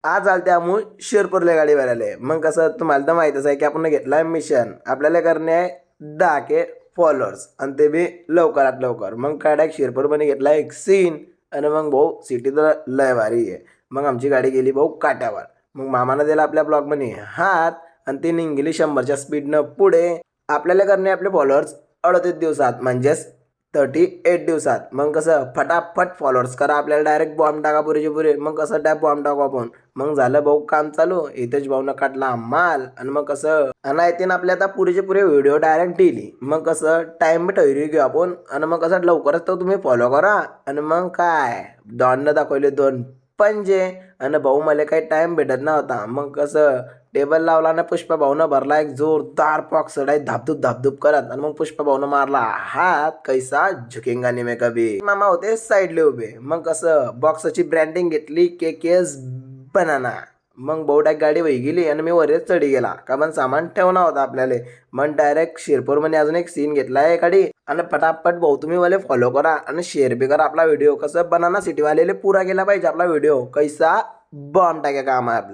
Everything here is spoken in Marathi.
आज आल त्यामुळे शिरपूरला गाडी भरायला. मग कसं तुम्हाला तर माहीतच आहे की आपण घेतलाय मिशन. आपल्याला करणे आहे 10K फॉलोअर्स आणि ते बी लवकरात लवकर. मग काय डायरेक्ट शिरपूरमध्ये घेतला एक सीन आणि मग भाऊ सिटी तर लय भारी आहे. मग आमची गाडी गेली भाऊ काट्यावर. मग मामानं दिला आपल्या ब्लॉगमध्ये हात आणि ते निघाली 100च्या स्पीडनं पुढे. आपल्याला करणे आपले फॉलोअर्स 38 दिवसात म्हणजेच 38 दिवसात. मग कसं फटाफट फॉलोअर्स करा. आपल्याला डायरेक्ट बॉम्ब टाका पुरेचे पुरे. मग कसं बॉम्ब टाकू आपण. मग झालं भाऊ काम चालू. इथेच भाऊनं काढला माल आणि मग कसं आणि येते ना आपल्या आता पुरेचे पुरे व्हिडिओ डायरेक्ट डेली. मग कसं टाइम बी ठरवू घेऊ आपण आणि मग कसं लवकरच तर तुम्ही फॉलो करा. आणि मग काय डॉननं दाखवले 2 पंजे आणि भाऊ मला काही टाइम भेटत नव्हता. मग कसं टेबल लावला ना पुष्पा भाऊनं भरला एक जोरदार पॉक्स सडाई धापधूप धापधूप करत आणि मग पुष्पा भाऊनं मारला हात कैसा झुकेंगा नाही मैं कभी. मामा होते साईडले उभे. मग कसं बॉक्सची ब्रँडिंग घेतली KKS बनाना. मग भाऊ डायरेक्ट गाडी वही गेली आणि मी वरच चढी गेला का पण सामान ठेवणं होता आपल्याला. मग डायरेक्ट शिरपूरमध्ये अजून एक सीन घेतलाय गाडी आणि फटाफट भाऊ तुम्ही वाले फॉलो करा आणि शेअर बी करा आपला व्हिडिओ. कसं बनाना सिटीवालेले पुरा गेला पाहिजे आपला व्हिडिओ. कैसा बॉम्ब टाक्या काम आहे आपलं.